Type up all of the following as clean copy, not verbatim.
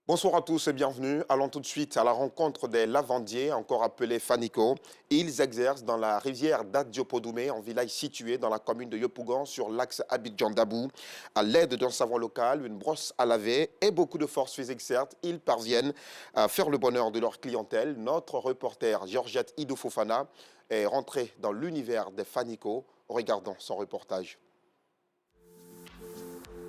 Bonsoir à tous et bienvenue. Allons tout de suite à la rencontre des lavandiers, encore appelés Faniko. Ils exercent dans la rivière d'Adiopodumé, en village situé dans la commune de Yopougon, sur l'axe Abidjan-Dabou. À l'aide d'un savon local, une brosse à laver et beaucoup de force physique, certes, ils parviennent à faire le bonheur de leur clientèle. Notre reporter Georgette Idou-Fofana est rentré dans l'univers des Faniko. Regardons son reportage.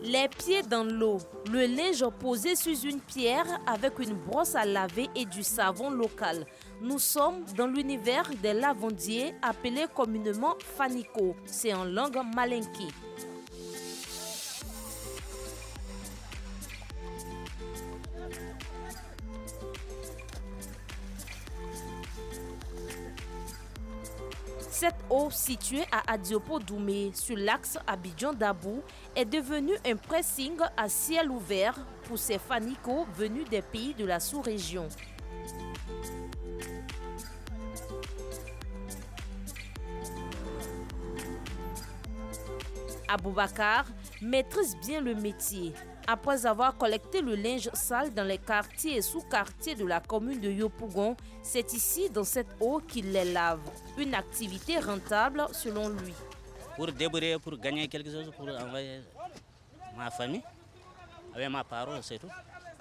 Les pieds dans l'eau, le linge posé sur une pierre avec une brosse à laver et du savon local. Nous sommes dans l'univers des lavandiers appelés communément Faniko. C'est en langue malinké. Cette eau située à Adiopodumé, sur l'axe Abidjan-Dabou, est devenue un pressing à ciel ouvert pour ces Faniko venus des pays de la sous-région. Aboubakar maîtrise bien le métier. Après avoir collecté le linge sale dans les quartiers et sous-quartiers de la commune de Yopougon, c'est ici, dans cette eau, qu'il les lave. Une activité rentable selon lui. Pour débrouiller, pour gagner quelque chose, pour envoyer ma famille, avec ma parole, c'est tout.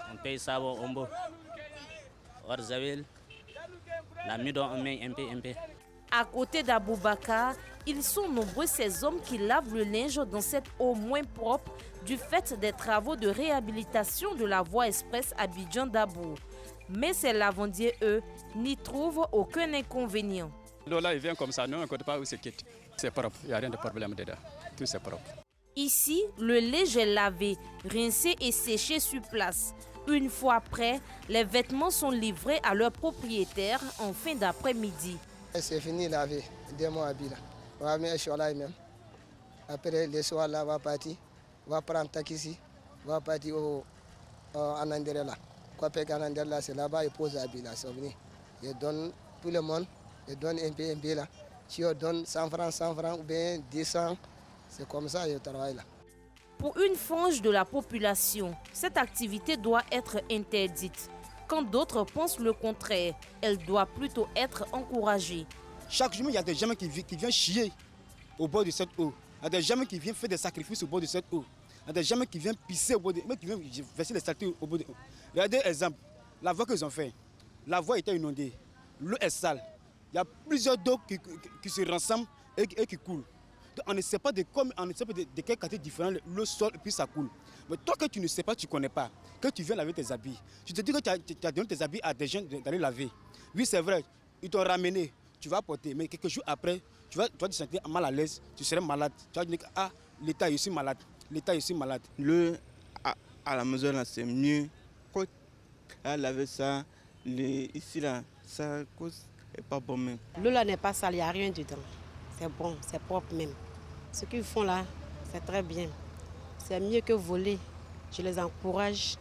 On paye ça au Ombo, Orzavel, la midon, on met un peu. À côté d'Aboubakar, ils sont nombreux ces hommes qui lavent le linge dans cette eau moins propre du fait des travaux de réhabilitation de la voie express Abidjan-Dabou. Mais ces lavandiers, eux, n'y trouvent aucun inconvénient. L'eau là, il vient comme ça, nous on ne connaît pas où c'est quitte. C'est propre, il n'y a rien de problème dedans. Tout c'est propre. Ici, le linge est lavé, rincé et séché sur place. Une fois prêt, les vêtements sont livrés à leur propriétaire en fin d'après-midi. C'est fini laver, 2 mois à Bila. On va mettre sur là même. Après, le soir là, on va partir. On va prendre un taxi. On va partir en Anderla. Quoi que en Anderla, c'est là-bas, ils posent à Bila. Ils donnent tout le monde, ils donnent un peu là. Si on donne 100 francs ou bien 200, c'est comme ça qu'ils travaillent là. Pour une frange de la population, cette activité doit être interdite. Quand d'autres pensent le contraire, elle doit plutôt être encouragée. Chaque jour, il y a des gens qui viennent chier au bord de cette eau. Il y a des gens qui viennent faire des sacrifices au bord de cette eau. Il y a des gens qui viennent pisser au bord de l'eau, qui viennent verser les saletés au bord de l'eau. Regardez l'exemple, la voie qu'ils ont fait. La voie était inondée, l'eau est sale. Il y a plusieurs eaux qui se rassemblent et qui coulent. Donc, on ne sait pas de quel quartier différent l'eau sort et puis ça coule. Mais toi que tu ne sais pas, tu ne connais pas, que tu viens laver tes habits. Je te dis que tu as donné tes habits à des gens d'aller laver. Oui, c'est vrai, ils t'ont ramené, tu vas porter. Mais quelques jours après, tu vas te sentir mal à l'aise, tu serais malade. Tu vas dire, ah, l'État est aussi malade. L'État est aussi malade. L'eau à la maison, là, c'est mieux. Quand elle a lavé ça, ici, là, ça n'est pas bon même. L'eau là n'est pas sale, il n'y a rien dedans. C'est bon, c'est propre même. Ce qu'ils font là, c'est très bien. C'est mieux que voler. Je les encourage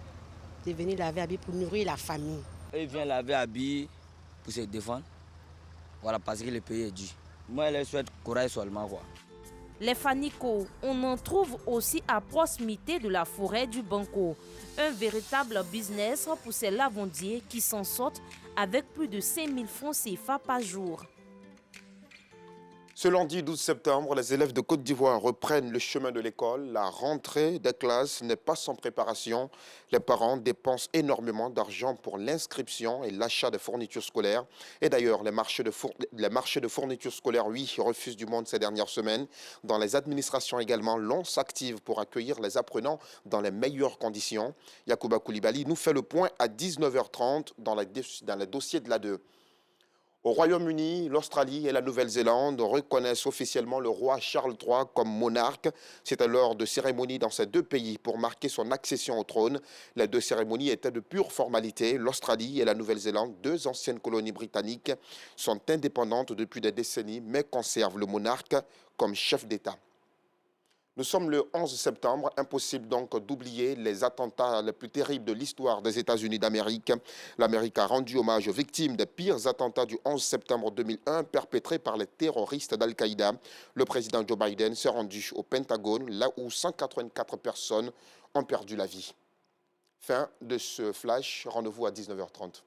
de venir laver habits pour nourrir la famille. Ils viennent laver habits pour se défendre. Voilà, parce que le pays est dur. Moi, je leur souhaite courage seulement, quoi. Les Faniko, on en trouve aussi à proximité de la forêt du Banco. Un véritable business pour ces lavandiers qui s'en sortent avec plus de 5000 francs CFA par jour. Ce lundi 12 septembre, les élèves de Côte d'Ivoire reprennent le chemin de l'école. La rentrée des classes n'est pas sans préparation. Les parents dépensent énormément d'argent pour l'inscription et l'achat de fournitures scolaires. Et d'ailleurs, les marchés de fournitures scolaires, oui, refusent du monde ces dernières semaines. Dans les administrations également, l'on s'active pour accueillir les apprenants dans les meilleures conditions. Yacouba Koulibaly nous fait le point à 19h30 dans le dossier de l'A2. Au Royaume-Uni, l'Australie et la Nouvelle-Zélande reconnaissent officiellement le roi Charles III comme monarque. C'était lors de cérémonies dans ces deux pays pour marquer son accession au trône. Les deux cérémonies étaient de pure formalité. L'Australie et la Nouvelle-Zélande, deux anciennes colonies britanniques, sont indépendantes depuis des décennies, mais conservent le monarque comme chef d'État. Nous sommes le 11 septembre, impossible donc d'oublier les attentats les plus terribles de l'histoire des États-Unis d'Amérique. L'Amérique a rendu hommage aux victimes des pires attentats du 11 septembre 2001 perpétrés par les terroristes d'Al-Qaïda. Le président Joe Biden s'est rendu au Pentagone, là où 184 personnes ont perdu la vie. Fin de ce flash. Rendez-vous à 19h30.